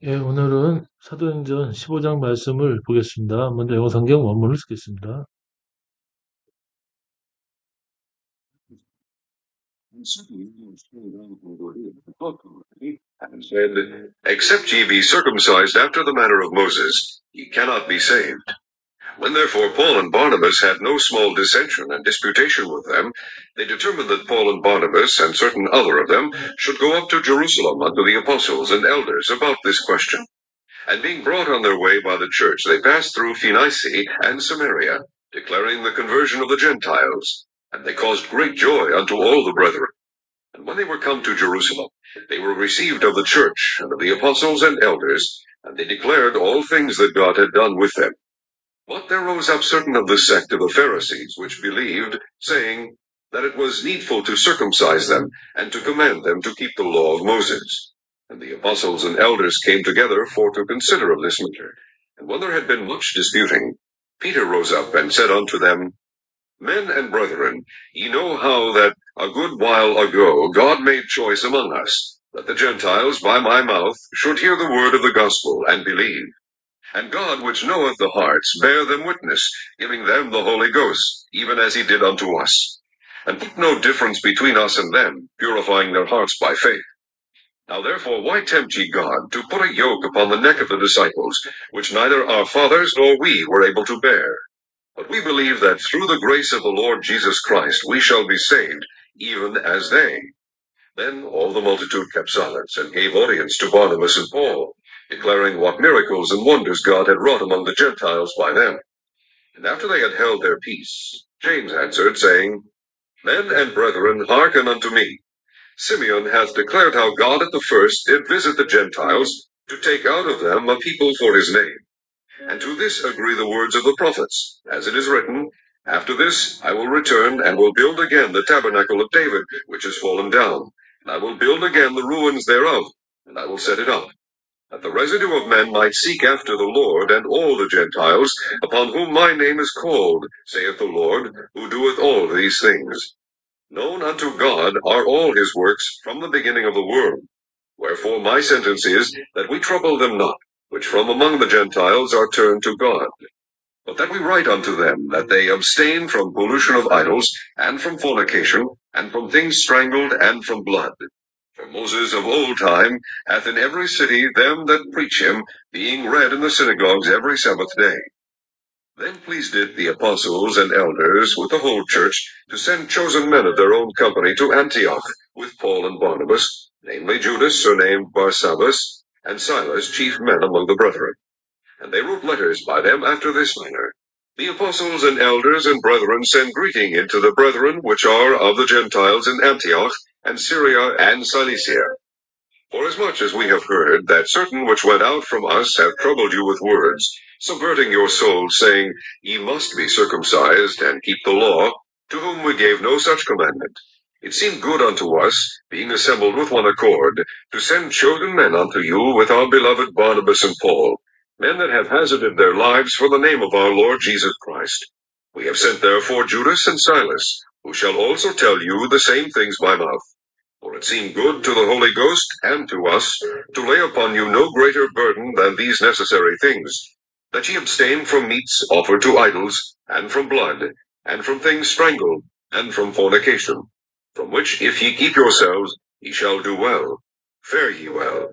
예, 오늘은 사도행전 15장 말씀을 보겠습니다. 먼저 영어 성경 원문을 쓰겠습니다. And said, Except ye be circumcised after the manner of Moses, ye cannot be saved. When therefore Paul and Barnabas had no small dissension and disputation with them, they determined that Paul and Barnabas and certain other of them should go up to Jerusalem unto the apostles and elders about this question. And being brought on their way by the church, they passed through Phoenicia and Samaria, declaring the conversion of the Gentiles. And they caused great joy unto all the brethren. And when they were come to Jerusalem, they were received of the church and of the apostles and elders, and they declared all things that God had done with them. But there rose up certain of the sect of the Pharisees, which believed, saying that it was needful to circumcise them, and to command them to keep the law of Moses. And the apostles and elders came together for to consider of this matter. And when there had been much disputing, Peter rose up and said unto them, Men and brethren, ye know how that a good while ago God made choice among us, that the Gentiles by my mouth should hear the word of the gospel, and believe. And God, which knoweth the hearts, bare them witness, giving them the Holy Ghost, even as he did unto us. And put no difference between us and them, purifying their hearts by faith. Now therefore why tempt ye God, to put a yoke upon the neck of the disciples, which neither our fathers nor we were able to bear? But we believe that through the grace of the Lord Jesus Christ we shall be saved, even as they. Then all the multitude kept silence, and gave audience to Barnabas and Paul, declaring what miracles and wonders God had wrought among the Gentiles by them. And after they had held their peace, James answered, saying, Men and brethren, hearken unto me. Simeon hath declared how God at the first did visit the Gentiles, to take out of them a people for his name. And to this agree the words of the prophets, as it is written, After this I will return, and will build again the tabernacle of David, which is fallen down. And I will build again the ruins thereof, and I will set it up, that the residue of men might seek after the Lord, and all the Gentiles, upon whom my name is called, saith the Lord, who doeth all these things. Known unto God are all his works from the beginning of the world. Wherefore my sentence is, that we trouble them not, which from among the Gentiles are turned to God. But that we write unto them, that they abstain from pollution of idols, and from fornication, and from things strangled, and from blood. For Moses of old time hath in every city them that preach him, being read in the synagogues every Sabbath day. Then pleased it the apostles and elders with the whole church to send chosen men of their own company to Antioch with Paul and Barnabas, namely Judas surnamed Barsabbas, and Silas, chief men among the brethren. And they wrote letters by them after this manner. The apostles and elders and brethren send greeting into the brethren which are of the Gentiles in Antioch, and Syria, and Cilicia. Forasmuch as we have heard that certain which went out from us have troubled you with words, subverting your souls, saying, Ye must be circumcised, and keep the law, to whom we gave no such commandment. It seemed good unto us, being assembled with one accord, to send chosen men unto you with our beloved Barnabas and Paul, men that have hazarded their lives for the name of our Lord Jesus Christ. We have sent therefore Judas and Silas, who shall also tell you the same things by mouth. For it seemed good to the Holy Ghost and to us to lay upon you no greater burden than these necessary things, that ye abstain from meats offered to idols, and from blood, and from things strangled, and from fornication, from which if ye keep yourselves, ye shall do well. Fare ye well.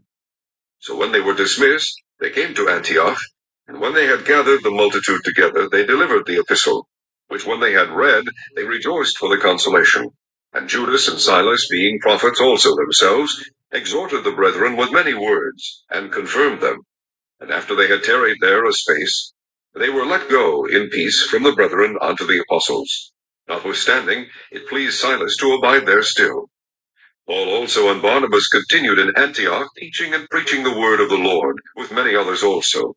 So when they were dismissed, they came to Antioch, and when they had gathered the multitude together, they delivered the epistle, which when they had read, they rejoiced for the consolation. And Judas and Silas, being prophets also themselves, exhorted the brethren with many words, and confirmed them. And after they had tarried there a space, they were let go in peace from the brethren unto the apostles. Notwithstanding, it pleased Silas to abide there still. Paul also and Barnabas continued in Antioch, teaching and preaching the word of the Lord, with many others also.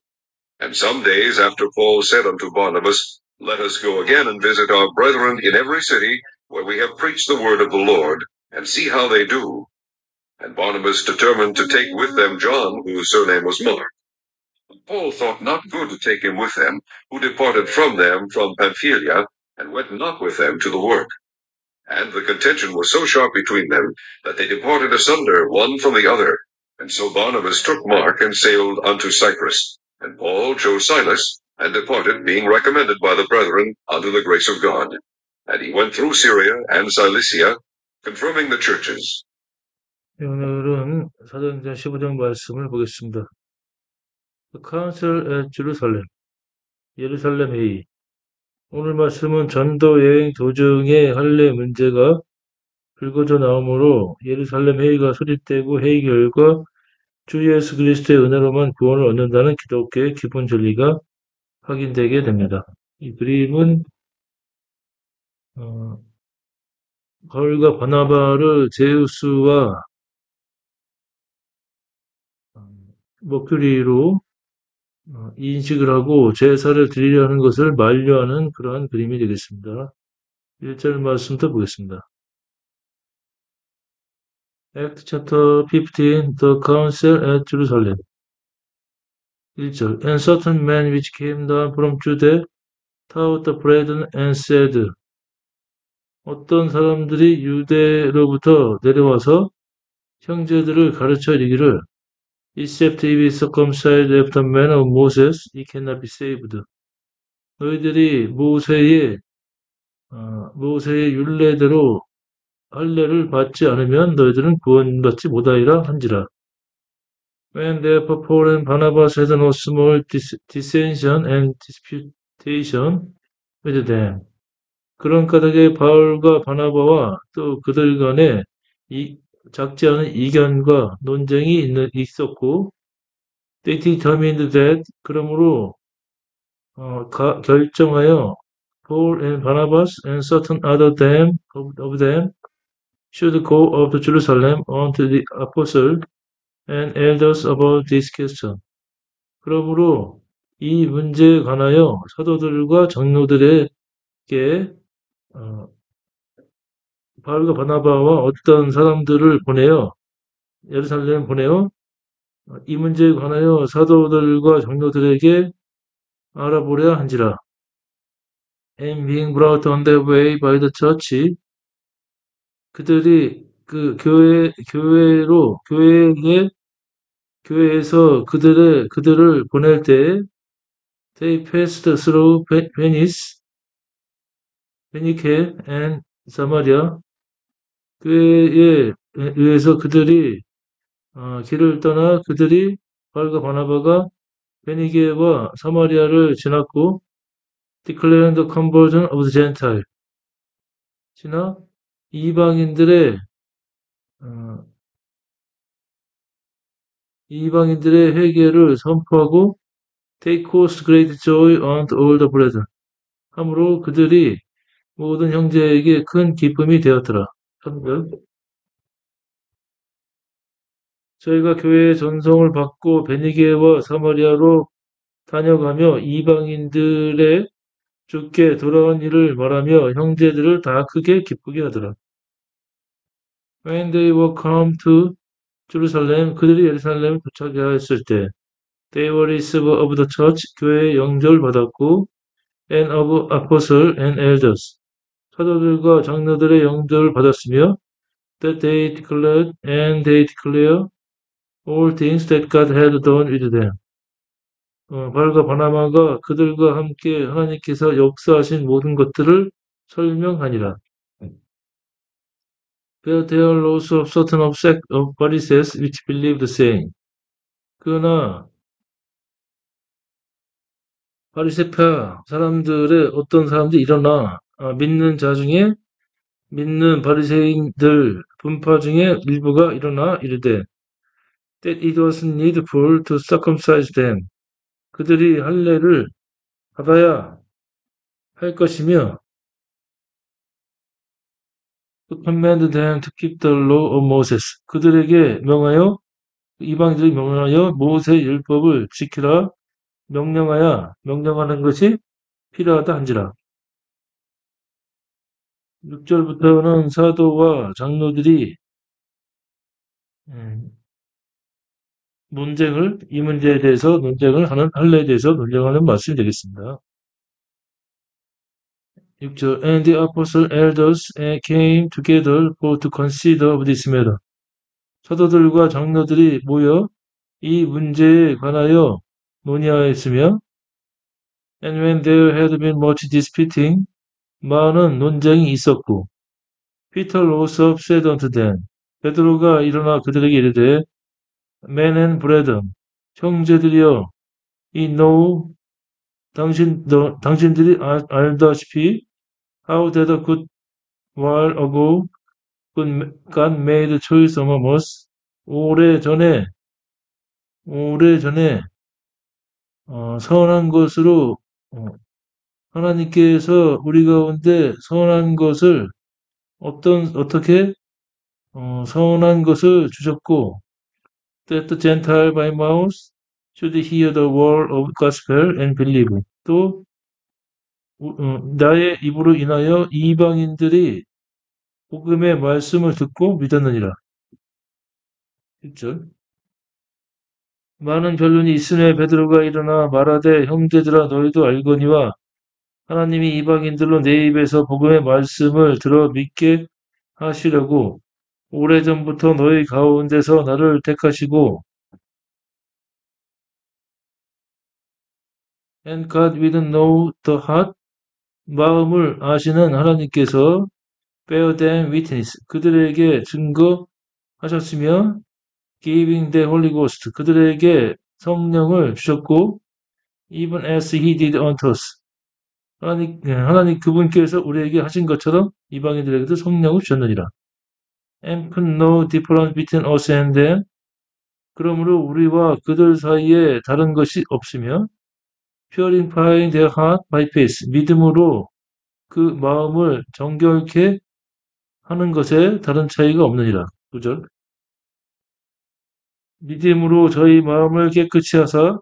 And some days after Paul said unto Barnabas, Let us go again and visit our brethren in every city, where we have preached the word of the Lord, and see how they do. And Barnabas determined to take with them John, whose surname was Mark. But Paul thought not good to take him with them, who departed from them from Pamphylia, and went not with them to the work. And the contention was so sharp between them, that they departed asunder one from the other. And so Barnabas took Mark and sailed unto Cyprus. And Paul chose Silas, and departed, being recommended by the brethren unto the grace of God. And he went through Syria and Cilicia, confirming the churches. 오늘은 사도행전 15장 말씀을 보겠습니다. The Council at Jerusalem, 예루살렘 회의. 오늘 말씀은 전도 여행 도중에 할례 문제가 불거져 나오므로 예루살렘 회의가 소집되고 회의 결과 주 예수 그리스도의 은혜로만 구원을 얻는다는 기독교의 기본 진리가 확인되게 됩니다. 이 그림은 바울과 바나바를 제우스와 머큐리로 인식을 하고 제사를 드리려는 것을 만류하는 그러한 그림이 되겠습니다. 1절 말씀부터 보겠습니다. Act chapter 15, The Council at Jerusalem. 1절 And certain men which came down from Judea taught the brethren and said 어떤 사람들이 유대로부터 내려와서 형제들을 가르쳐 이르기를 Except he be circumcised after the manner of Moses, he cannot be saved. 너희들이 모세의 율례대로 할례를 받지 않으면 너희들은 구원받지 못하리라 한지라. When therefore Paul and Barnabas had no small dissension and disputation with them. 그런 까닭에 바울과 바나바와 또 그들 간에 작지 않은 이견과 논쟁이 있었고, they determined that 그러므로 결정하여 Paul and Barnabas and certain other of them should go up to Jerusalem unto the apostles and elders about this question. 그러므로 이 문제에 관하여 사도들과 장로들에게 바울과 바나바와 어떤 사람들을 예루살렘 보내어 이 문제에 관하여 사도들과 장로들에게 알아보려 한지라. And being brought on their way by the church, 그들이 그 교회에서 그들을 보낼 때 they passed through Phoenicia and Samaria. 교회에 의해서 그들이 길을 떠나 그들이 바울과 바나바가 베니게와 사마리아를 지났고 declaring the conversion of the Gentile. 지나 이방인들의 회개를 선포하고 take caused great joy unto all the brethren. 함으로 그들이 모든 형제에게 큰 기쁨이 되었더라. 3절 저희가 교회의 전송을 받고 베니게와 사마리아로 다녀가며 이방인들의 주께 돌아온 일을 말하며 형제들을 다 크게 기쁘게 하더라. When they were come to Jerusalem, 그들이 예루살렘에 도착하였을 때 they were received of the church, 교회의 영접을 받았고 and of apostles and elders, 사도들과 장로들의 영접을 받았으며 that they declared and they declare all things that God had done with them. 바울과 바나바가 그들과 함께 하나님께서 역사하신 모든 것들을 설명하니라. But there are also certain of Pharisees which believe the same. 그러나 바리새파 사람들의 어떤 사람들이 일어나 믿는 자 중에 믿는 바리새인들 분파 중에 일부가 일어나 이르되 that it was needful to circumcise them. 그들이 할례를 받아야 할 것이며 to command them to keep the law of Moses. 그들에게 이방인들이 명령하여 모세 율법을 지키라 명령하는 것이 필요하다 한지라. 6절부터는 사도와 장로들이 이 문제에 대해서 할례에 대해서 논쟁하는 말씀이 되겠습니다. 6절 And the apostle elders came together for to consider of this matter. 사도들과 장로들이 모여 이 문제에 관하여 논의하였으며 and when there had been much disputing 많은 논쟁이 있었고 Peter rose up said unto them 베드로가 일어나 그들에게 이르되 Men and brethren 형제들이여 이 know 당신들이 알다시피 how that a good while ago God made choice among us 오래전에 선한 것으로 하나님께서 우리 가운데 선한 것을 어떻게 선한 것을 주셨고 that the Gentile by mouth should hear the word of gospel and believe. 또 나의 입으로 인하여 이방인들이 복음의 말씀을 듣고 믿었느니라. 1절. 많은 변론이 있으매 베드로가 일어나 말하되 형제들아 너희도 알거니와 하나님이 이방인들로 내 입에서 복음의 말씀을 들어 믿게 하시려고 오래전부터 너희 가운데서 나를 택하시고 and God will know the heart 마음을 아시는 하나님께서 bear them witness 그들에게 증거하셨으며 giving the Holy Ghost 그들에게 성령을 주셨고 even as he did unto us 하나님 그분께서 우리에게 하신 것처럼 이방인들에게도 성령을 주셨느니라. And put no difference between us and them 그러므로 우리와 그들 사이에 다른 것이 없으며 purifying their heart by faith 믿음으로 그 마음을 정결케 하는 것에 다른 차이가 없느니라. 9절. 믿음으로 저희 마음을 깨끗이 하사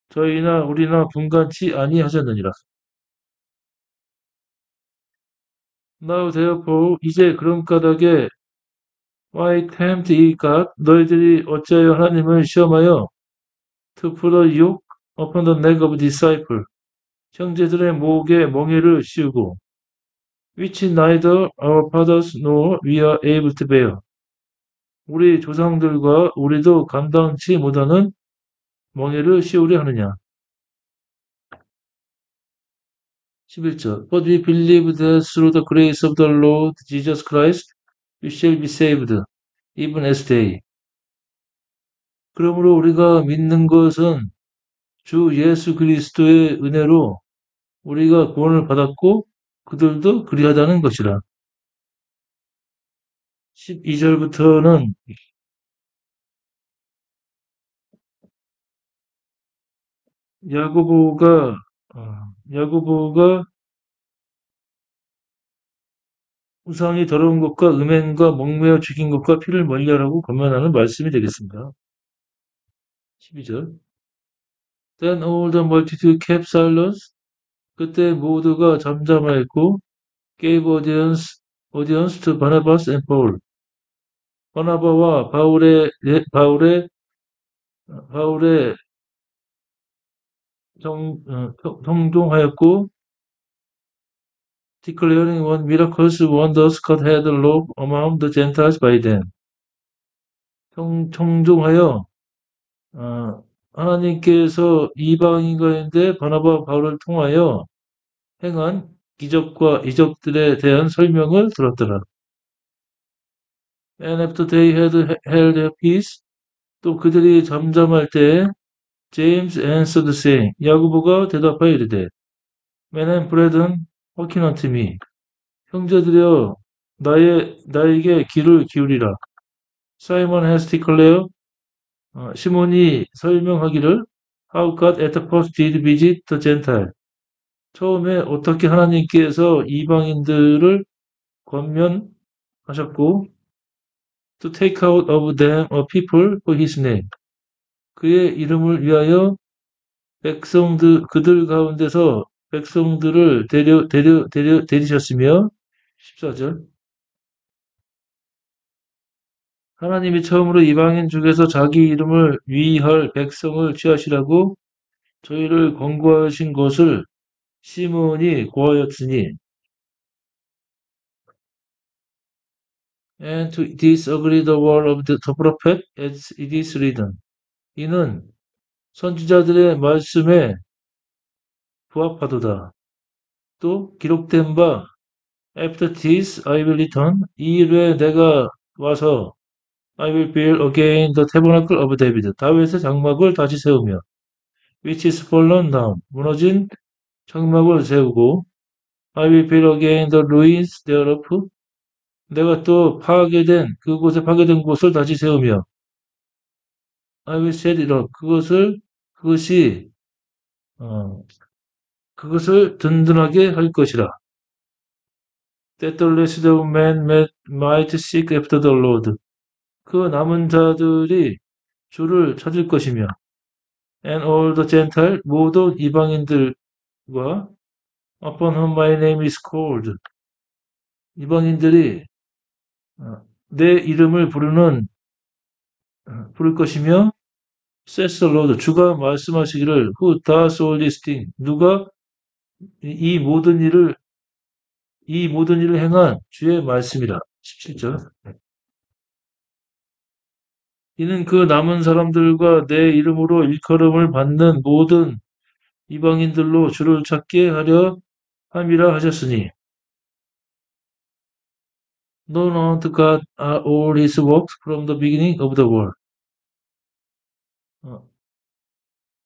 저희나 우리나 분간치 아니하셨느니라. Now therefore 이제 그런 까닭에 why tempt ye God 너희들이 어찌하여 하나님을 시험하여 to put a yoke upon the neck of disciple 형제들의 목에 멍에를 씌우고 which neither our fathers nor we are able to bear 우리 조상들과 우리도 감당치 못하는 멍에를 씌우려 하느냐. 11절. But we believe that through the grace of the Lord Jesus Christ you shall be saved, even as they. 그러므로 우리가 믿는 것은 주 예수 그리스도의 은혜로 우리가 구원을 받았고 그들도 그리하다는 것이라. 12절부터는 야고보가 우상이 더러운 것과 음행과 목매어 죽인 것과 피를 멀리하라고 권면하는 말씀이 되겠습니다. 12절. Then all the multitude kept silence. 그때 모두가 잠잠하였고 gave audience to Barnabas and Paul. 바나바와 바울의 성종하였고 declaring one miracles wonders God had wrought among the Gentiles by them. 청종하여 하나님께서 이방인 가운데 바나바와 바울을 통하여 행한 기적과 이적들에 대한 설명을 들었더라. And after they had held their peace, 또 그들이 잠잠할 때 James answered saying, 야고보가 대답하여 이르되, Men and brethren, hearken unto me. 형제들여, 나에게 귀를 기울이라. Simon has declared, 시몬이 설명하기를, How God at first did visit the Gentile. 처음에 어떻게 하나님께서 이방인들을 권면하셨고, to take out of them a people for his name. 그의 이름을 위하여 그들 가운데서 백성들을 데리셨으며 14절 하나님이 처음으로 이방인 중에서 자기 이름을 위할 백성을 취하시라고 저희를 권고하신 것을 시몬이 고하였으니 and to disagree the word of the prophet as it is written. 이는 선지자들의 말씀에 부합하도다. 또 기록된 바 After this I will return. 이 일에 내가 와서 I will build again the tabernacle of David. 다윗의 장막을 다시 세우며 which is fallen down. 무너진 장막을 세우고 I will build again the ruins thereof. 내가 또 파괴된 그곳에 파괴된 곳을 다시 세우며 I will set it up. 그것이 어, 그것을 든든하게 할 것이라. That the rest of men might seek after the Lord. 그 남은 자들이 주를 찾을 것이며 and all the Gentile 모든 이방인들과 upon whom my name is called 이방인들이 내 이름을 부를 것이며 says the Lord 주가 말씀하시기를 who does all these things 누가 이 모든 일을 행한 주의 말씀이라. 17절. 이는 그 남은 사람들과 내 이름으로 일컬음을 받는 모든 이방인들로 주를 찾게 하려 함이라 하셨으니 Known unto God are all his works from the beginning of the world.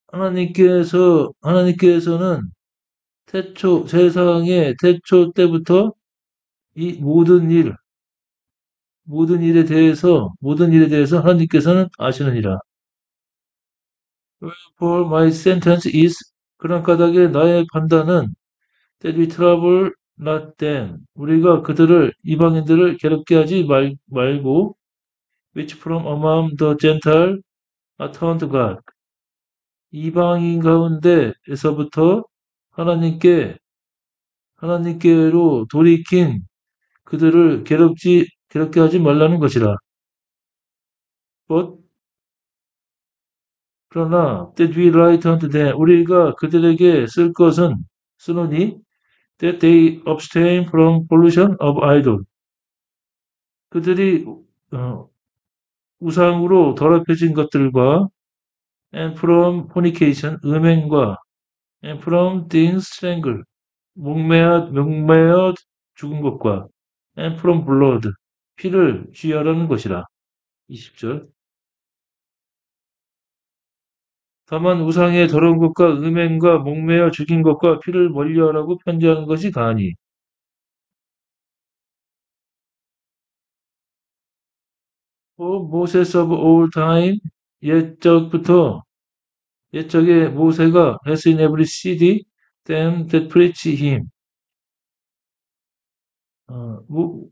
하나님께서는 세상의 태초 때부터 이 모든 일에 대해서 하나님께서는 아시느니라. For my sentence is 그런 까닭에 나의 판단은 that we trouble not them. 우리가 이방인들을 괴롭게 하지 말고 which from among the Gentile are turned to God. 이방인 가운데에서부터 하나님께로 돌이킨 그들을 괴롭게 하지 말라는 것이라. But 그러나 that we write unto them 우리가 그들에게 쓰노니 that they abstain from pollution of idol. 그들이 우상으로 더럽혀진 것들과 and from fornication 음행과 and from things strangled 목매어 죽은 것과 and from blood 피를 취하라는 것이라. 20절. 다만 우상의 더러운 것과 음행과 목매어 죽인 것과 피를 멀리하라고 편지하는 것이 가하니 Moses of all time 옛적에 모세가 has in every city them that preach him.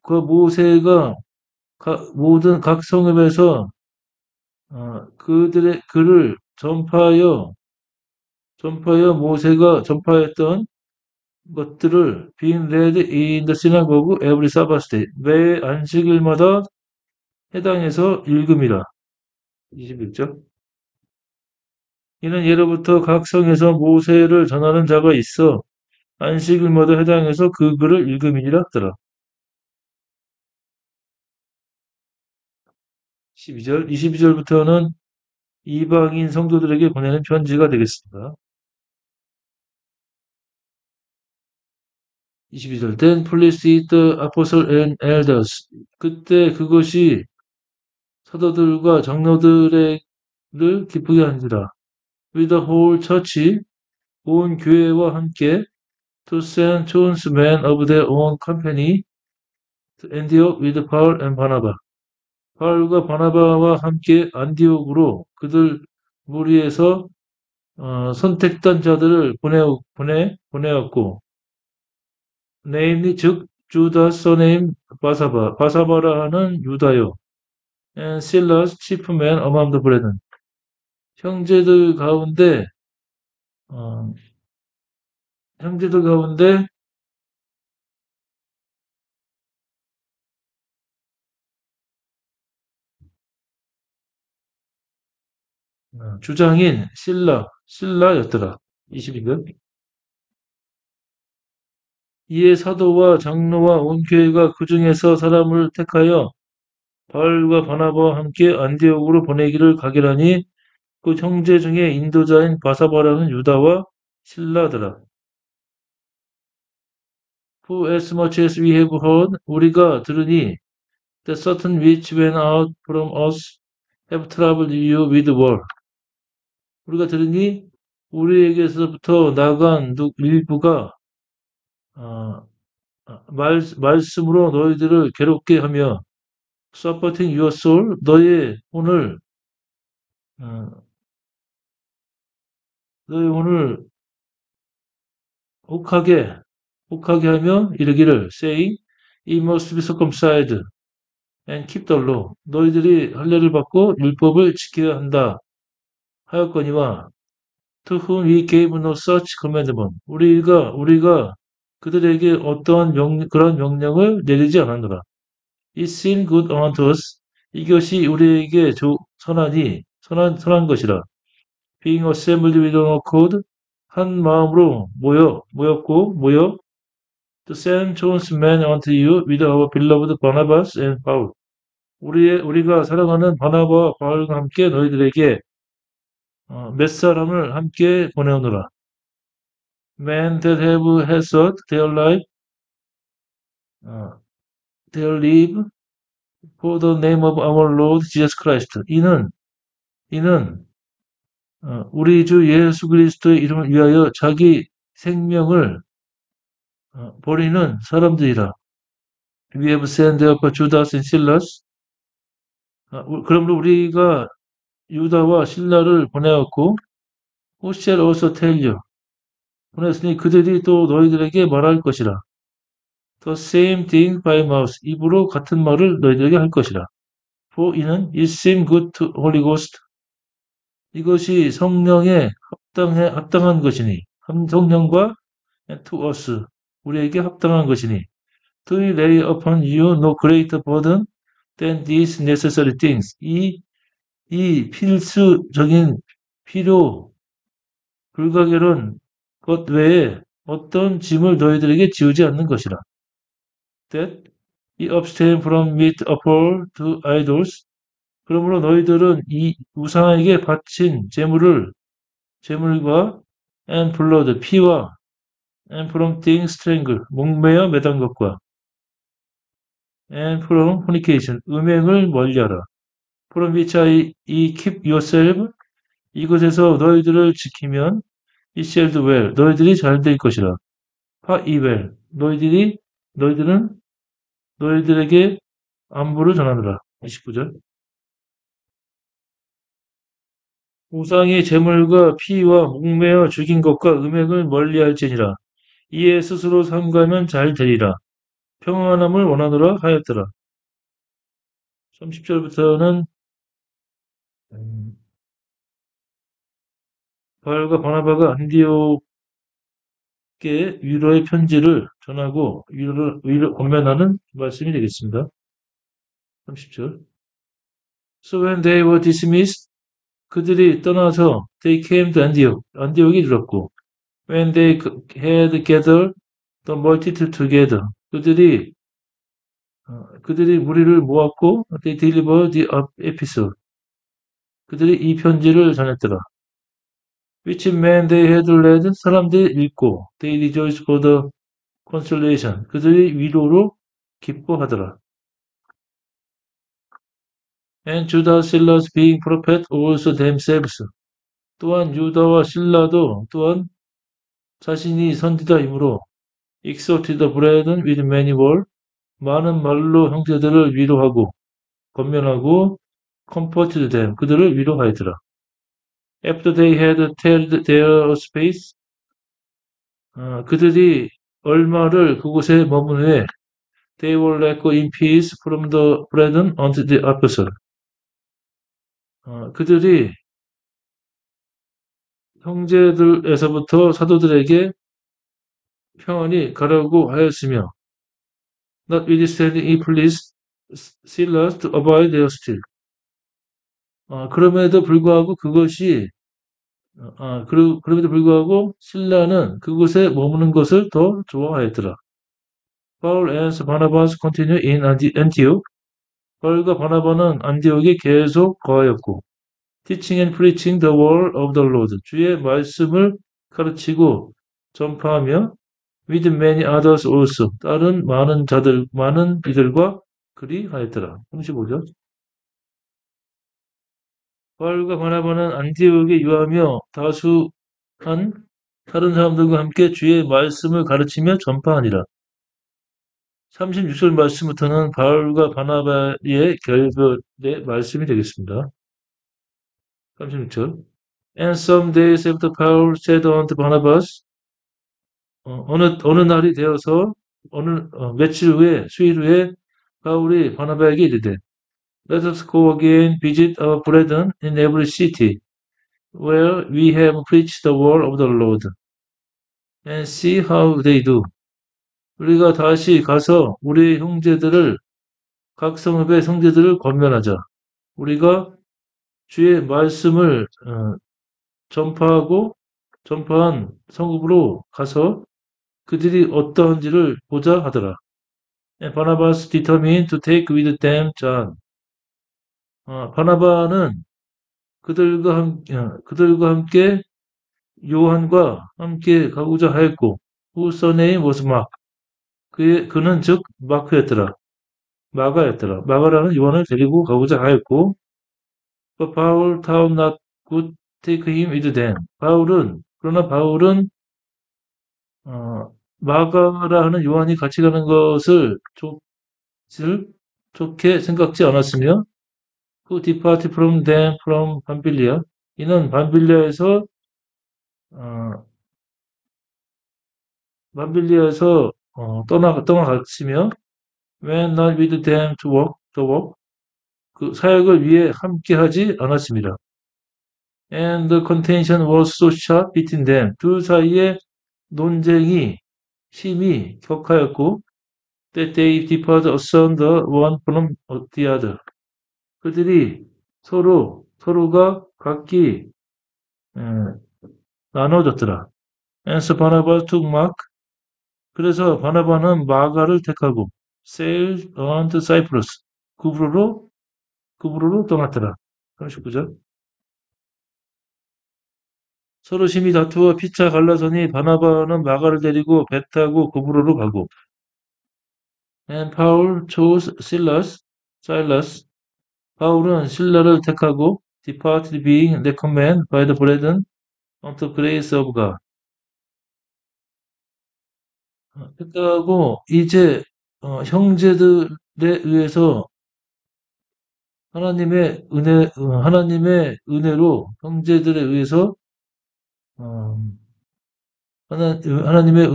그 모세가 모든 각 성읍에서 그들의 글을 전파하여 모세가 전파했던 것들을 being read in the synagogue every Sabbath day. 매 안식일마다 해당해서 읽음이라. 21절. 이는 예로부터 각 성에서 모세를 전하는 자가 있어 안식일마다 해당해서 그 글을 읽음이니라 하더라. 22절부터는 이방인 성도들에게 보내는 편지가 되겠습니다. 22절. Then please see the apostle and elders. 그때 그것이 사도들과 장로들을 기쁘게 하니라. With the whole church, 온 교회와 함께 to send chosen men of their own company to Antioch with Paul and Barnabas. 바울과 바나바와 함께 안디옥으로 그들 무리에서 선택된 자들을 보내었고, namely 즉 주다 서네임 바사바라 하는 유다요, and Silas chief man among the brethren. 형제들 가운데 주장인 신라였더라. 22절. 이에 사도와 장로와 온 교회가 그 중에서 사람을 택하여 바울과 바나바와 함께 안디옥으로 보내기를 가결하니 그 형제 중에 인도자인 바사바라는 유다와 실라더라. For as much as we have heard, 우리가 들으니 that certain which went out from us have troubled you with war. 우리가 들으니 우리에게서부터 나간 일부가 아, 말씀으로 너희들을 괴롭게 하며 supporting your soul, 너의 혼을 어, 너의 혼을 혹하게 하며 이르기를 saying, he must be circumcised and keep the law. 너희들이 할례를 받고 율법을 지켜야 한다 하였거니와 to whom we gave no such commandment. 우리가 그들에게 어떠한 그런 명령을 내리지 않았노라. It seemed good unto us. 이것이 우리에게 선한 것이라. Being assembled with one accord, 한 마음으로 모여, to send chosen men unto you with our beloved Barnabas and Paul. 우리가 사랑하는 바나바와 바울과 함께 너희들에게 몇 사람을 함께 보내오노라. Men that have hazarded their life for the name of our Lord Jesus Christ. 이는 우리 주 예수 그리스도의 이름을 위하여 자기 생명을 버리는 사람들이라. We have sent therefore Judas and Silas. 그러므로 우리가 유다와 신라를 보내었고, who shall also tell you. 보냈으니 그들이 또 너희들에게 말할 것이라. The same thing by mouth. 입으로 같은 말을 너희들에게 할 것이라. For 이는 it seemed good to Holy Ghost. 이것이 성령에 합당한 것이니, 성령과 to us, 우리에게 합당한 것이니, to lay upon you no greater burden than these necessary things. 이 필수적인 필요, 불가결한 것 외에 어떤 짐을 너희들에게 지우지 않는 것이라. That ye abstain from meat offered to idols. 그러므로 너희들은 이 우상에게 바친 제물과 and blood, 피와 and from things strangled, 목매어 매단 것과 and from fornication, 음행을 멀리하라. from which I keep yourself, 이것에서 너희들을 지키면 it shall do well, 너희들이 잘 될 것이라. well, 너희들은 너희들에게 안부를 전하느라. 29절. 우상의 제물과 피와 목매어 죽인 것과 음행을 멀리할지니라. 이에 스스로 삼가면 잘 되리라. 평안함을 원하노라 하였더라. 30절부터는 바울과 바나바가 안디옥에 위로의 편지를 전하고 위로 권면하는 말씀이 되겠습니다. 30절. So when they were dismissed, 그들이 떠나서 they came to Antioch, 안디옥에 이르렀고 when they had gathered the multitude together, 그들이 무리를 모았고 they delivered the epistle, 그들이 이 편지를 전했더라. Which men they had read, 사람들이 읽고 they rejoiced for the consolation, 그들이 위로로 기뻐하더라. And Judas, Silas being prophet also themselves, 또한 유다와 신라도 또한 자신이 선지자이므로 exhorted the brethren with many words, 많은 말로 형제들을 위로하고 권면하고 comforted them, 그들을 위로하였더라. After they had told their space, 그들이 얼마를 그곳에 머문 후에 they were let go in peace from the brethren unto the apostle. 그들이 형제들에서부터 사도들에게 평안히 가라고 하였으며 notwithstanding he pleased Silas to abide there still. 그럼에도 불구하고 그럼에도 불구하고 신라는 그곳에 머무는 것을 더 좋아하였더라. Paul and Barnabas continue in Antioch. 바울과 바나바는 안디옥에 계속 거하였고 teaching and preaching the word of the Lord 주의 말씀을 가르치고 전파하며 with many others also 다른 많은 이들과 그리 하였더라. 35절. 바울과 바나바는 안디옥에 유하며 다수한 다른 사람들과 함께 주의 말씀을 가르치며 전파하니라. 36절 말씀부터는 바울과 바나바의 결별의 말씀이 되겠습니다. 36절. And some days after Paul said unto Barnabas, 어느 날이 되어서 며칠 후에 수일 후에 바울이 바나바에게 이르되 Let us go again visit our brethren in every city where we have preached the word of the Lord and see how they do. 우리가 다시 가서 우리 형제들을 각 성읍의 형제들을 권면하자. 우리가 주의 말씀을 전파한 성읍으로 가서 그들이 어떠한지를 보자 하더라. And Barnabas determined to take with them John. 바나바는 그들과 함께 요한과 함께 가고자 하였고, whose surname was Mark. 그는 즉 마크였더라. 마가였더라. 마가라는 요한을 데리고 가고자 하였고, but Paul thought not good take him with them. 그러나 바울은 마가라 하는 요한이 같이 가는 것을 좋게 생각지 않았으며, who departed from them from 밤빌리아. 이는 밤빌리아에서 떠나갔으며, when not with them to work, the work, 그 사역을 위해 함께하지 않았습니다. And the contention was so sharp between them. 둘 사이의 논쟁이 심히 격하였고, that they departed asunder one from the other. 그들이 서로가 각기 나눠졌더라. And so Barnabas took Mark. 그래서 바나바는 마가를 택하고 sailed on to Cyprus. 구브로로 떠났더라. 39절. 서로 심히 다투어 피차 갈라서니 바나바는 마가를 데리고 배 타고 구브로로 가고 And Paul chose Silas. 바울은 신라를 택하고 departed being recommended by the brethren unto grace of God. 택하고 이제 형제들에 의해서 하나님의 은혜로 형제들에 의해서 하나님의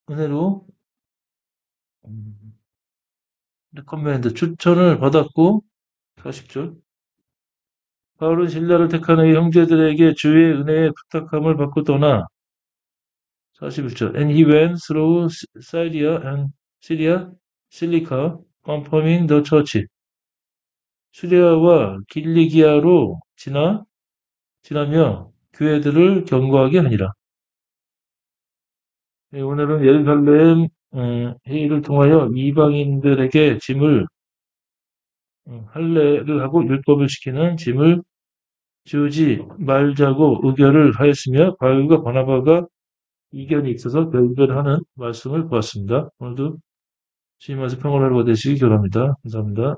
은혜로 레커멘드 추천을 받았고 40절. 바울은 신라를 택한 의 형제들에게 주의 은혜의 부탁함을 받고 떠나 41절. And he went through Syria and Cilicia, confirming the church. 수리아와 길리기아로 지나며 교회들을 경고하게 하니라. 네, 오늘은 예루살렘 회의를 통하여 이방인들에게 짐을 할례를 하고 율법을 시키는 짐을 주지 말자고 의결을 하였으며 바울과 바나바가 이견이 있어서 결별하는 말씀을 보았습니다. 오늘도 주님 말씀 평안하고 되시기 기원합니다. 감사합니다.